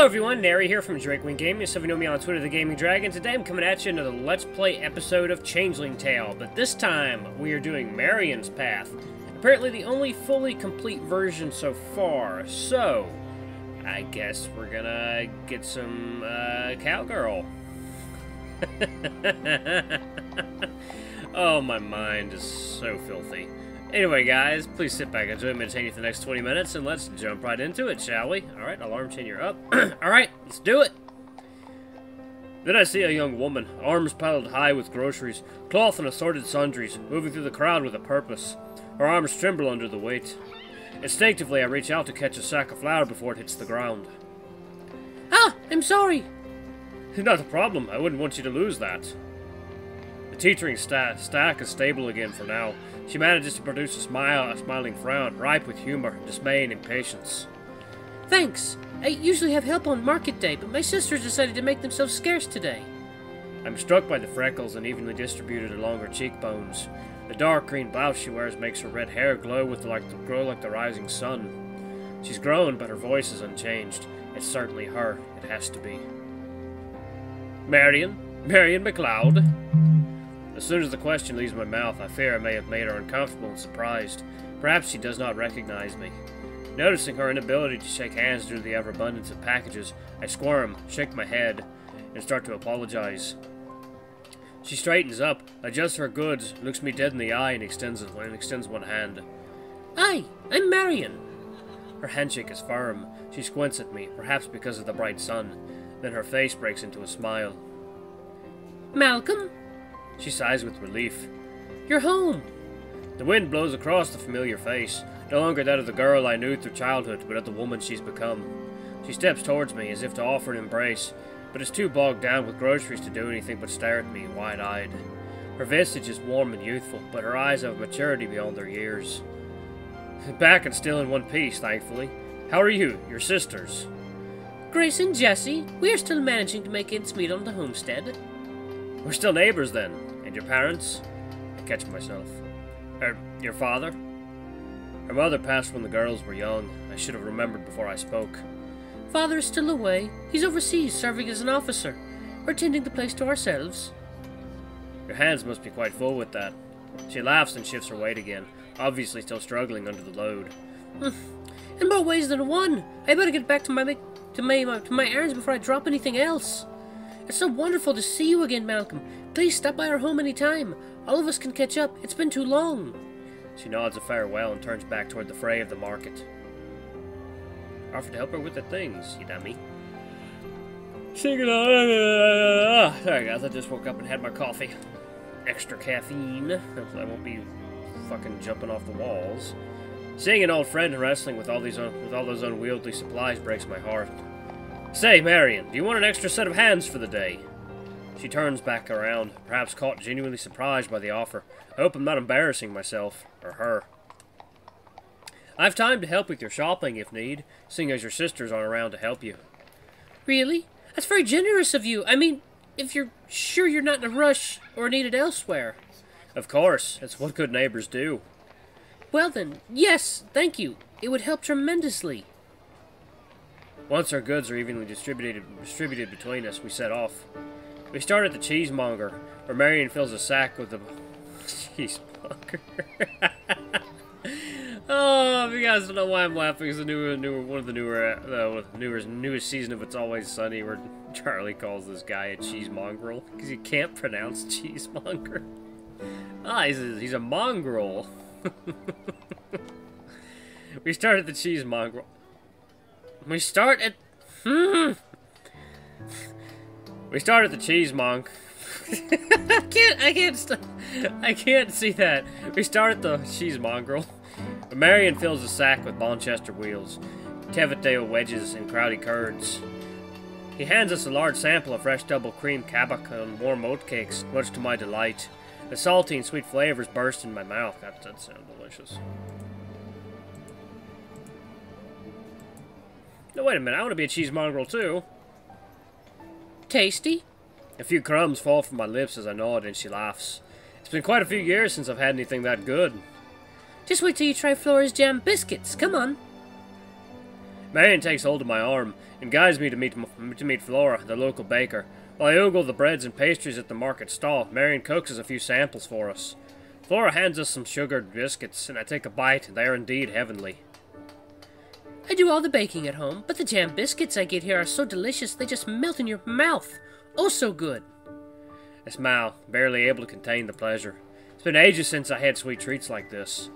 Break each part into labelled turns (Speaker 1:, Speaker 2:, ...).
Speaker 1: Hello everyone, Nary here from Drakewing Gaming. Some of you know me on Twitter, The Gaming Dragon. Today I'm coming at you another Let's Play episode of Changeling Tale, but this time we are doing Marion's Path. Apparently the only fully complete version so far, so I guess we're gonna get some cowgirl. Oh, my mind is so filthy. Anyway, guys, please sit back, enjoy, and entertain you for the next 20 minutes, and let's jump right into it, shall we? Alright, alarm chain, you're up. Alright, let's do it! Then I see a young woman, arms piled high with groceries, cloth and assorted sundries, moving through the crowd with a purpose. Her arms tremble under the weight. Instinctively, I reach out to catch a sack of flour before it hits the ground. Ah, I'm sorry! Not a problem, I wouldn't want you to lose that. The teetering stack is stable again for now. She manages to produce a smiling frown, ripe with humor, dismay, and impatience. Thanks. I usually have help on market day, but my sisters decided to make themselves scarce today. I'm struck by the freckles unevenly distributed along her cheekbones. The dark green blouse she wears makes her red hair glow like the rising sun. She's grown, but her voice is unchanged. It's certainly her. It has to be. Marion McLeod. As soon as the question leaves my mouth, I fear I may have made her uncomfortable and surprised. Perhaps she does not recognize me. Noticing her inability to shake hands due to the overabundance of packages, I squirm, shake my head, and start to apologize. She straightens up, adjusts her goods, looks me dead in the eye, and extends one hand. Hi, I'm Marion. Her handshake is firm. She squints at me, perhaps because of the bright sun. Then her face breaks into a smile. Malcolm? She sighs with relief. You're home! The wind blows across the familiar face, no longer that of the girl I knew through childhood, but of the woman she's become. She steps towards me as if to offer an embrace, but is too bogged down with groceries to do anything but stare at me, wide-eyed. Her visage is warm and youthful, but her eyes have maturity beyond their years. Back and still in one piece, thankfully. How are you, your sisters? Grace and Jessie, we are still managing to make ends meet on the homestead. We're still neighbors, then. And your parents? I catch myself. Your father? Her mother passed when the girls were young. I should have remembered before I spoke. Father is still away. He's overseas, serving as an officer. We're tending the place to ourselves. Your hands must be quite full with that. She laughs and shifts her weight again, obviously still struggling under the load. In more ways than one. I better get back to my errands before I drop anything else. It's so wonderful to see you again, Malcolm. Please stop by our home any time. All of us can catch up. It's been too long. She nods a farewell and turns back toward the fray of the market. Offer to help her with the things, you dummy. Sorry guys, I just woke up and had my coffee. Extra caffeine. Hopefully I won't be fucking jumping off the walls. Seeing an old friend and wrestling with all those unwieldy supplies breaks my heart. Say, Marion, do you want an extra set of hands for the day? She turns back around, perhaps caught genuinely surprised by the offer. I hope I'm not embarrassing myself, or her. I have time to help with your shopping if need, seeing as your sisters aren't around to help you. Really? That's very generous of you. I mean, if you're sure you're not in a rush or needed elsewhere. Of course, it's what good neighbors do. Well then, yes, thank you. It would help tremendously. Once our goods are evenly distributed between us, we set off. We start at the cheesemonger, where Marion fills a sack with the cheesemonger. Oh, if you guys don't know why I'm laughing, it's one of the newest season of It's Always Sunny, where Charlie calls this guy a cheesemongrel because he can't pronounce cheesemonger. Ah, he's a mongrel. We start at the cheesemonger. We start at the cheesemonger. I can't see that. We start at the cheesemongrel. Marion fills a sack with Bonchester wheels, Tevidale wedges, and crowdy curds. He hands us a large sample of fresh double cream cabback and warm oat cakes, much to my delight. The salty and sweet flavors burst in my mouth. That does sound delicious. No, wait a minute. I want to be a cheesemongrel, too. Tasty? A few crumbs fall from my lips as I nod, and she laughs. It's been quite a few years since I've had anything that good. Just wait till you try Flora's jam biscuits. Come on. Marion takes hold of my arm and guides me to meet Flora, the local baker. While I ogle the breads and pastries at the market stall, Marion coaxes a few samples for us. Flora hands us some sugared biscuits, and I take a bite, and they are indeed heavenly.
Speaker 2: I do all the baking at home, but the jam biscuits I get here are so delicious they just melt in your mouth. Oh, so good.
Speaker 1: I smile, barely able to contain the pleasure. It's been ages since I had sweet treats like this.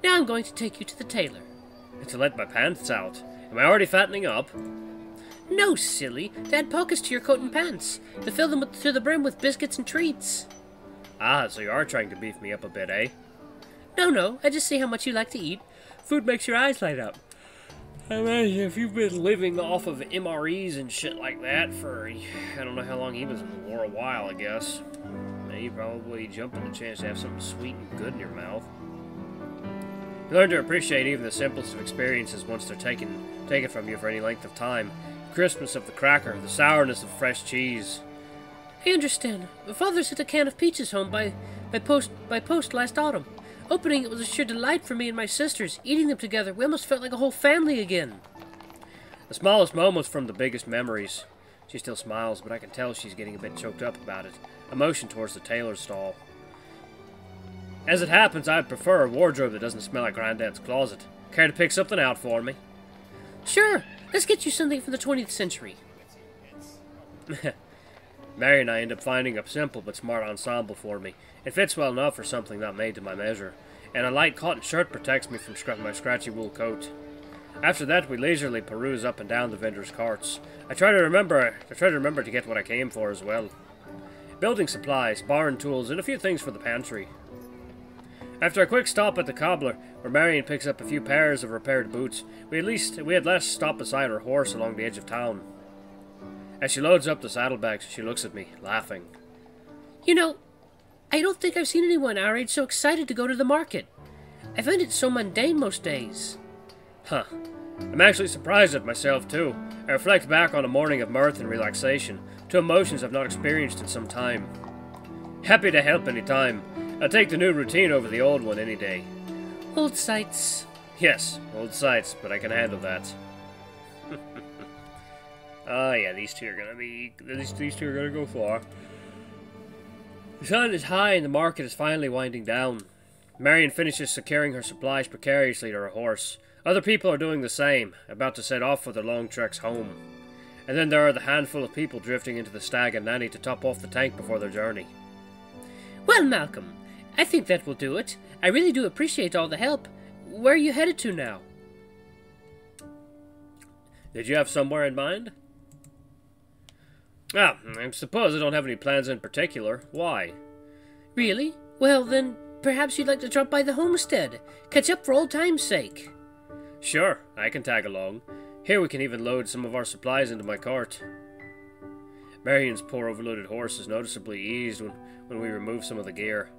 Speaker 2: Now I'm going to take you to the tailor.
Speaker 1: To let my pants out. Am I already fattening up?
Speaker 2: No, silly. To add pockets to your coat and pants. To fill them to the brim with biscuits and treats.
Speaker 1: Ah, so you are trying to beef me up a bit, eh?
Speaker 2: No, I just see how much you like to eat. Food makes your eyes light up.
Speaker 1: I imagine if you've been living off of MREs and shit like that for, I don't know how long he was in the war, a while, I guess. You probably jump at the chance to have something sweet and good in your mouth. You learn to appreciate even the simplest of experiences once they're taken from you for any length of time. The crispness of the cracker, the sourness of fresh cheese.
Speaker 2: I understand. Father sent a can of peaches home by post last autumn. Opening it was a sheer delight for me and my sisters. Eating them together, we almost felt like a whole family again.
Speaker 1: The smallest moments from the biggest memories. She still smiles, but I can tell she's getting a bit choked up about it. A motion towards the tailor's stall. As it happens, I'd prefer a wardrobe that doesn't smell like Granddad's closet. Care to pick something out for me?
Speaker 2: Sure. Let's get you something from the 20th century.
Speaker 1: Marion and I end up finding a simple but smart ensemble for me. It fits well enough for something not made to my measure, and a light cotton shirt protects me from my scratchy wool coat. After that, we leisurely peruse up and down the vendors' carts. I try to remember to get what I came for as well. Building supplies, barn tools, and a few things for the pantry. After a quick stop at the cobbler, where Marion picks up a few pairs of repaired boots, we at last stop beside her horse along the edge of town. As she loads up the saddlebags, she looks at me, laughing.
Speaker 2: You know, I don't think I've seen anyone our age so excited to go to the market. I find it so mundane most days.
Speaker 1: Huh. I'm actually surprised at myself, too. I reflect back on a morning of mirth and relaxation, two emotions I've not experienced in some time. Happy to help any time. I'll take the new routine over the old one any day.
Speaker 2: Old sights.
Speaker 1: Yes, old sights, but I can handle that. Oh yeah, these two are gonna go far. The sun is high and the market is finally winding down. Marion finishes securing her supplies precariously to her horse. Other people are doing the same, about to set off for their long treks home. And then there are the handful of people drifting into the Stag and Nanny to top off the tank before their journey.
Speaker 2: Well, Malcolm, I think that will do it. I really do appreciate all the help. Where are you headed to now?
Speaker 1: Did you have somewhere in mind? Ah, I suppose I don't have any plans in particular. Why?
Speaker 2: Really? Well, then, perhaps you'd like to drop by the homestead. Catch up for old time's sake.
Speaker 1: Sure, I can tag along. Here we can even load some of our supplies into my cart. Marion's poor overloaded horse is noticeably eased when we remove some of the gear.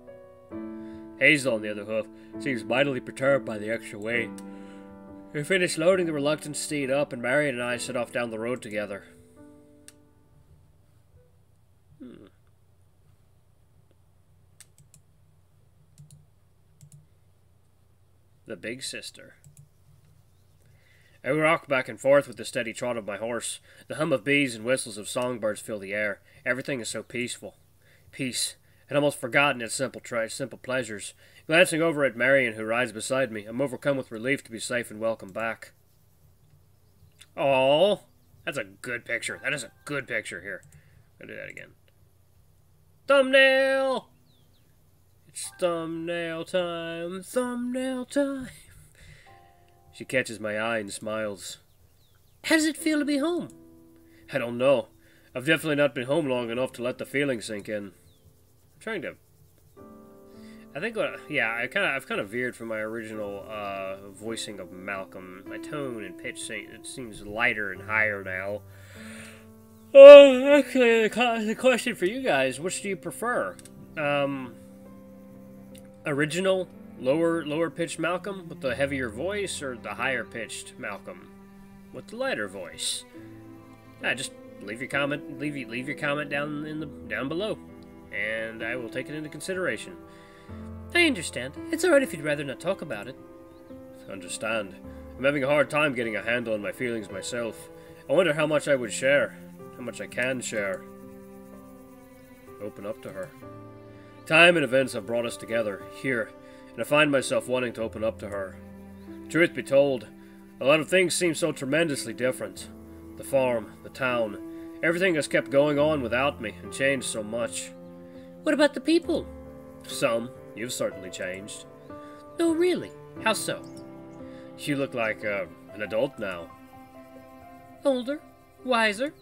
Speaker 1: Hazel, on the other hoof, seems mightily perturbed by the extra weight. We finish loading the reluctant steed up, and Marion and I set off down the road together. The Big Sister. I rock back and forth with the steady trot of my horse. The hum of bees and whistles of songbirds fill the air. Everything is so peaceful. Peace. I'd almost forgotten its simple pleasures. Glancing over at Marion, who rides beside me, I'm overcome with relief to be safe and welcome back. Oh, that's a good picture. That is a good picture here. I'm gonna do that again. Thumbnail! It's thumbnail time. Thumbnail time. She catches my eye and smiles.
Speaker 2: How does it feel to be home?
Speaker 1: I don't know. I've definitely not been home long enough to let the feeling sink in. I'm trying to... I've kind of veered from my original voicing of Malcolm. My tone and pitch it seems lighter and higher now. Actually, the question for you guys, which do you prefer? Original, lower pitched Malcolm with the heavier voice, or the higher pitched Malcolm with the lighter voice? Just leave your comment. Leave your comment down below, and I will take it into consideration.
Speaker 2: I understand. It's alright if you'd rather not talk about it.
Speaker 1: Understand. I'm having a hard time getting a handle on my feelings myself. I wonder how much I would share. How much I can share. Open up to her. Time and events have brought us together, here, and I find myself wanting to open up to her. Truth be told, a lot of things seem so tremendously different. The farm, the town, everything has kept going on without me and changed so much.
Speaker 2: What about the people?
Speaker 1: Some. You've certainly changed.
Speaker 2: No, really? How so?
Speaker 1: You look like an adult now.
Speaker 2: Older? Wiser?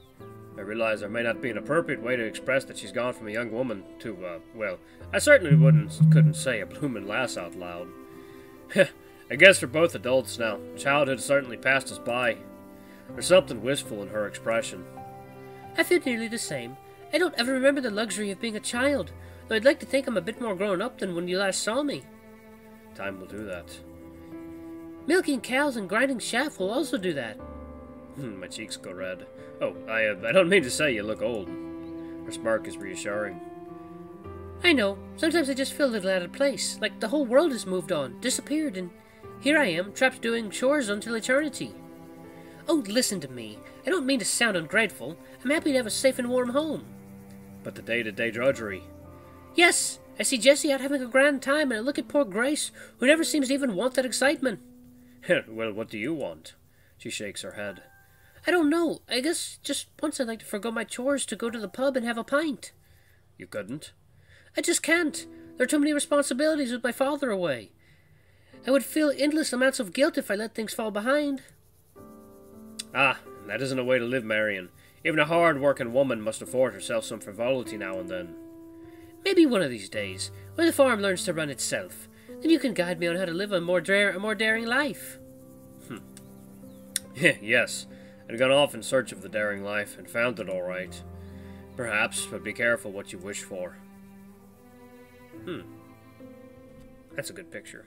Speaker 1: I realize there may not be an appropriate way to express that she's gone from a young woman to, well, I certainly couldn't say a bloomin' lass out loud. I guess we're both adults now. Childhood certainly passed us by. There's something wistful in her expression.
Speaker 2: I feel nearly the same. I don't ever remember the luxury of being a child, though I'd like to think I'm a bit more grown up than when you last saw me.
Speaker 1: Time will do that.
Speaker 2: Milking cows and grinding chaff will also do that.
Speaker 1: My cheeks go red. Oh, I don't mean to say you look old. Her smirk is reassuring.
Speaker 2: I know. Sometimes I just feel a little out of place, like the whole world has moved on, disappeared, and here I am, trapped doing chores until eternity. Oh, listen to me. I don't mean to sound ungrateful. I'm happy to have a safe and warm home.
Speaker 1: But the day-to-day drudgery.
Speaker 2: Yes, I see Jessie out having a grand time, and I look at poor Grace, who never seems to even want that excitement.
Speaker 1: Well, what do you want? She shakes her head.
Speaker 2: I don't know. I guess just once I'd like to forgo my chores to go to the pub and have a pint.
Speaker 1: You couldn't?
Speaker 2: I just can't. There are too many responsibilities with my father away. I would feel endless amounts of guilt if I let things fall behind.
Speaker 1: Ah, that isn't a way to live, Marion. Even a hard-working woman must afford herself some frivolity now and then.
Speaker 2: Maybe one of these days, when the farm learns to run itself, then you can guide me on how to live a more daring life.
Speaker 1: Yes, I'd gone off in search of the daring life and found it all right. Perhaps, but be careful what you wish for. That's a good picture.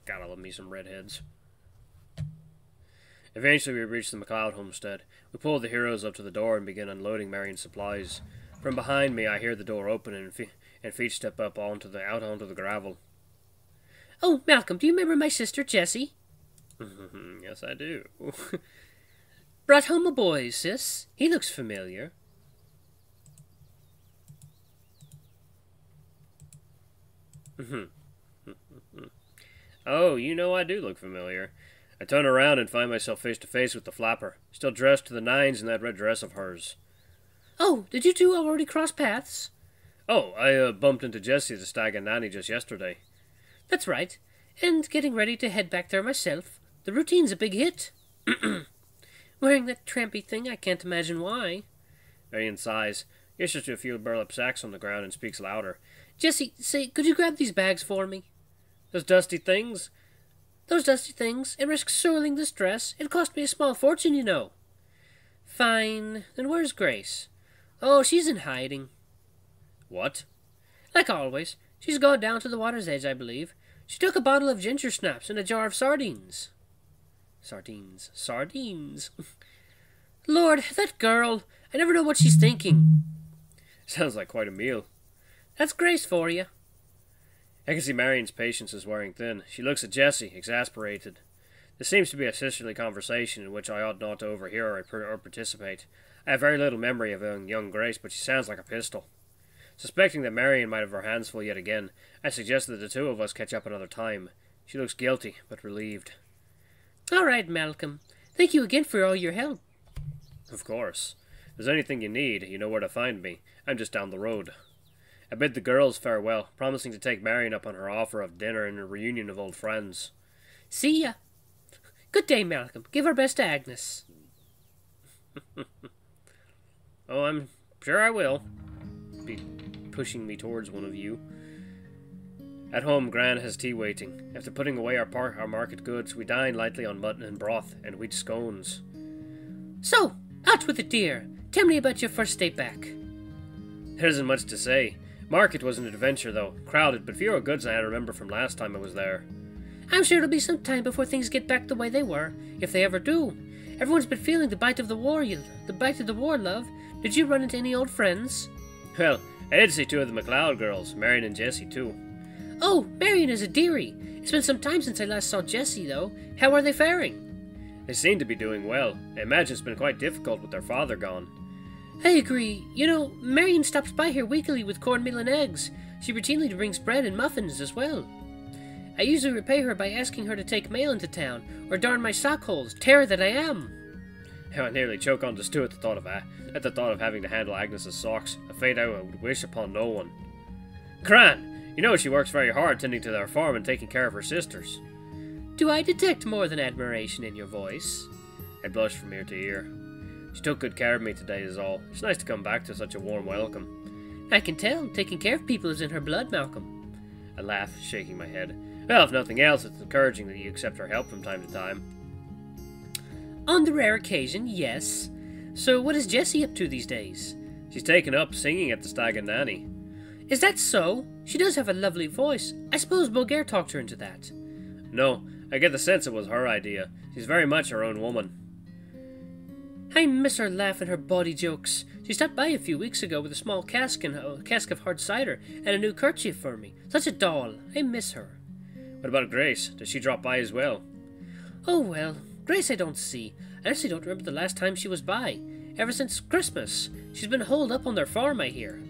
Speaker 1: Gotta love me some redheads. Eventually we reach the McLeod homestead. We pull the heroes up to the door and begin unloading Marion's supplies. From behind me I hear the door open and feet step up out onto the gravel.
Speaker 2: Oh, Malcolm, do you remember my sister Jessie?
Speaker 1: Yes, I do.
Speaker 2: Brought home a boy, sis. He looks familiar.
Speaker 1: Oh, you know I do look familiar. I turn around and find myself face to face with the flapper, still dressed to the nines in that red dress of hers.
Speaker 2: Oh, did you two already cross paths?
Speaker 1: Oh, I bumped into Jessie at the Stag and Nanny just yesterday.
Speaker 2: That's right. And getting ready to head back there myself. The routine's a big hit. Wearing that trampy thing, I can't imagine why.
Speaker 1: Marion sighs, gestures to a few burlap sacks on the ground and speaks louder.
Speaker 2: Jessie, say, could you grab these bags for me?
Speaker 1: Those dusty things?
Speaker 2: Those dusty things, and risk soiling this dress. It cost me a small fortune, you know. Fine. Then where's Grace? Oh, she's in hiding.
Speaker 1: What?
Speaker 2: Like always. She's gone down to the water's edge, I believe. She took a bottle of ginger snaps and a jar of sardines. Sardines. Lord, that girl. I never know what she's thinking.
Speaker 1: Sounds like quite a meal.
Speaker 2: That's Grace for you.
Speaker 1: I can see Marion's patience is wearing thin. She looks at Jessie, exasperated. This seems to be a sisterly conversation in which I ought not to overhear or participate. I have very little memory of young Grace, but she sounds like a pistol. Suspecting that Marion might have her hands full yet again, I suggest that the two of us catch up another time. She looks guilty, but relieved.
Speaker 2: All right, Malcolm. Thank you again for all your help.
Speaker 1: Of course. If there's anything you need, you know where to find me. I'm just down the road. I bid the girls farewell, promising to take Marion up on her offer of dinner and a reunion of old friends.
Speaker 2: See ya. Good day, Malcolm. Give our best to Agnes.
Speaker 1: Oh, I'm sure I will. Be pushing me towards one of you. At home, Gran has tea waiting. After putting away our market goods, we dine lightly on mutton and broth and wheat scones.
Speaker 2: So, out with it, dear. Tell me about your first day back.
Speaker 1: There isn't much to say. Market was an adventure, though. Crowded, but fewer goods than I remember from last time I was there.
Speaker 2: I'm sure it'll be some time before things get back the way they were, if they ever do. Everyone's been feeling the bite of the war, love. Did you run into any old friends?
Speaker 1: Well, I did see two of the McLeod girls, Marion and Jessie, too.
Speaker 2: Oh, Marion is a dearie. It's been some time since I last saw Jessie, though. How are they faring?
Speaker 1: They seem to be doing well. I imagine it's been quite difficult with their father gone.
Speaker 2: I agree. You know, Marion stops by here weekly with cornmeal and eggs. She routinely brings bread and muffins as well. I usually repay her by asking her to take mail into town, or darn my sock holes, terror that I am.
Speaker 1: I nearly choke on the stew at the thought of having to handle Agnes's socks, a fate I would wish upon no one. Gran, you know she works very hard tending to their farm and taking care of her sisters.
Speaker 2: Do I detect more than admiration in your voice?
Speaker 1: I blushed from ear to ear. She took good care of me today is all. It's nice to come back to such a warm welcome.
Speaker 2: I can tell. Taking care of people is in her blood, Malcolm.
Speaker 1: I laughed, shaking my head. Well, if nothing else, it's encouraging that you accept her help from time to time.
Speaker 2: On the rare occasion, yes. So what is Jessie up to these days?
Speaker 1: She's taken up singing at the Stag and Nanny.
Speaker 2: Is that so? She does have a lovely voice. I suppose Bulgaire talked her into that.
Speaker 1: No, I get the sense it was her idea. She's very much her own woman.
Speaker 2: I miss her laugh and her bawdy jokes. She stopped by a few weeks ago with a small cask of hard cider and a new kerchief for me. Such a doll. I miss her.
Speaker 1: What about Grace? Does she drop by as well?
Speaker 2: Oh well, Grace I don't see. I actually don't remember the last time she was by. Ever since Christmas. She's been holed up on their farm, I hear.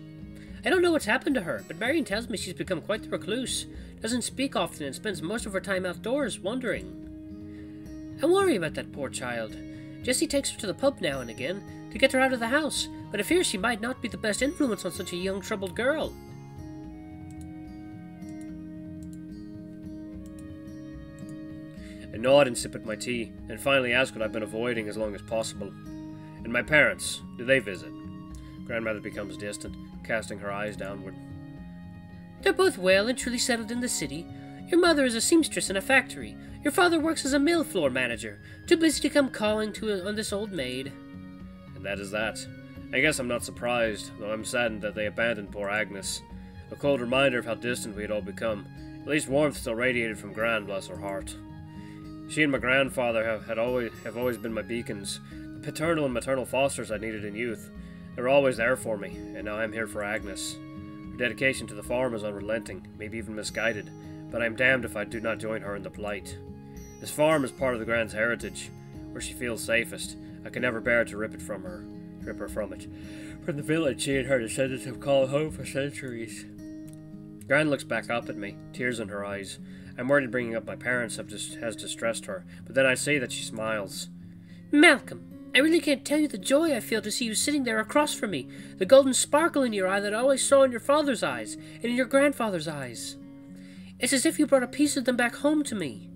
Speaker 2: I don't know what's happened to her, but Marion tells me she's become quite the recluse. Doesn't speak often and spends most of her time outdoors, wandering. I worry about that poor child. Jessie takes her to the pub now and again to get her out of the house, but I fear she might not be the best influence on such a young, troubled girl.
Speaker 1: I gnawed and sipped my tea, and finally asked what I've been avoiding as long as possible. And my parents, do they visit? Grandmother becomes distant, casting her eyes downward.
Speaker 2: They're both well and truly settled in the city. Your mother is a seamstress in a factory. Your father works as a mill floor manager, too busy to come calling on this old maid.
Speaker 1: And that is that. I guess I'm not surprised, though I'm saddened that they abandoned poor Agnes. A cold reminder of how distant we had all become. At least warmth still radiated from Gran, bless her heart. She and my grandfather have always been my beacons, the paternal and maternal fosters I needed in youth. They were always there for me, and now I'm here for Agnes. Her dedication to the farm is unrelenting, maybe even misguided, but I'm damned if I do not join her in the plight. This farm is part of the Grand's heritage, where she feels safest. I can never bear to rip her from it. From the village she and her descendants have called home for centuries. Gran looks back up at me, tears in her eyes. I'm worried bringing up my parents has distressed her, but then I see that she smiles.
Speaker 2: Malcolm, I really can't tell you the joy I feel to see you sitting there across from me, the golden sparkle in your eye that I always saw in your father's eyes, and in your grandfather's eyes. It's as if you brought a piece of them back home to me.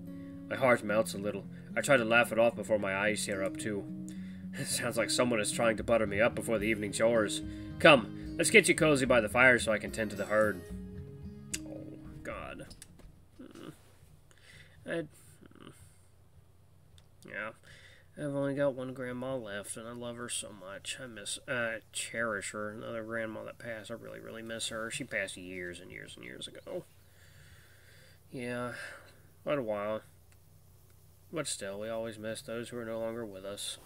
Speaker 1: My heart melts a little. I try to laugh it off before my eyes tear up too. It sounds like someone is trying to butter me up before the evening chores. Come, let's get you cozy by the fire so I can tend to the herd. Oh, God. Yeah, I've only got one grandma left, and I love her so much. I cherish her. Another grandma that passed, I really, really miss her. She passed years and years and years ago. Yeah, quite a while. But still, we always miss those who are no longer with us.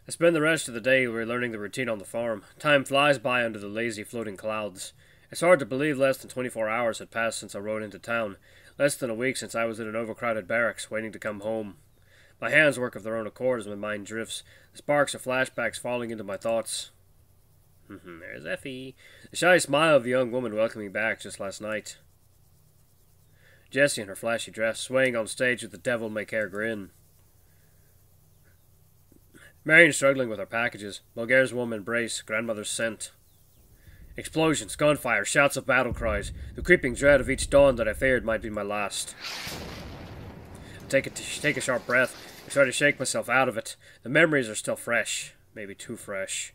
Speaker 1: I spend the rest of the day relearning the routine on the farm. Time flies by under the lazy floating clouds. It's hard to believe less than 24 hours had passed since I rode into town. Less than a week since I was in an overcrowded barracks, waiting to come home. My hands work of their own accord as my mind drifts, the sparks of flashbacks falling into my thoughts. There's Effie. The shy smile of the young woman welcoming back just last night. Jessie in her flashy dress, swaying on stage with the devil-may-care grin. Marion struggling with her packages, Bulgaire's warm embrace, grandmother's scent. Explosions, gunfire, shouts of battle cries, the creeping dread of each dawn that I feared might be my last. I take a sharp breath and try to shake myself out of it. The memories are still fresh, maybe too fresh.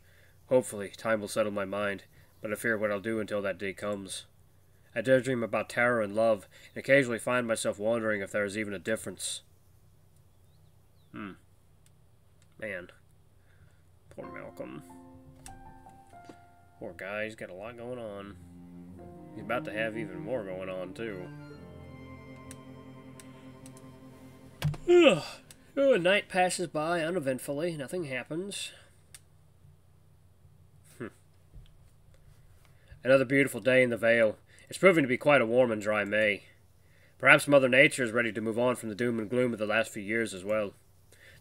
Speaker 1: Hopefully, time will settle my mind, but I fear what I'll do until that day comes. I daydream about terror and love, and occasionally find myself wondering if there is even a difference. Man. Poor Malcolm. Poor guy, he's got a lot going on. He's about to have even more going on, too. A night passes by uneventfully. Nothing happens. Another beautiful day in the Vale. It's proving to be quite a warm and dry May. Perhaps Mother Nature is ready to move on from the doom and gloom of the last few years as well.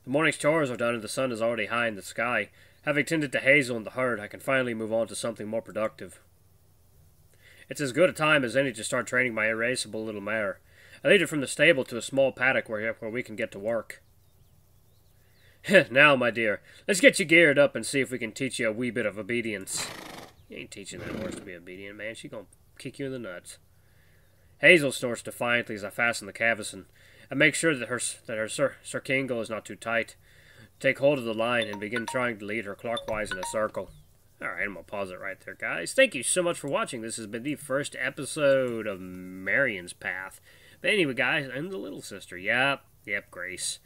Speaker 1: The morning's chores are done and the sun is already high in the sky. Having tended to Hazel and the herd, I can finally move on to something more productive. It's as good a time as any to start training my irascible little mare. I lead her from the stable to a small paddock where we can get to work. Now, my dear, let's get you geared up and see if we can teach you a wee bit of obedience. You ain't teaching that horse to be obedient, man. She gonna kick you in the nuts. Hazel snorts defiantly as I fasten the cavesson. I make sure that her circingle is not too tight. Take hold of the line and begin trying to lead her clockwise in a circle. Alright, I'm going to pause it right there, guys. Thank you so much for watching. This has been the first episode of Marion's Path. But anyway, guys, and the little sister. Yep, Grace.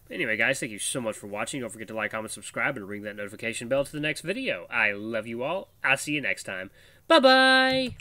Speaker 1: But anyway, guys, thank you so much for watching. Don't forget to like, comment, subscribe, and ring that notification bell to the next video. I love you all. I'll see you next time. Bye-bye!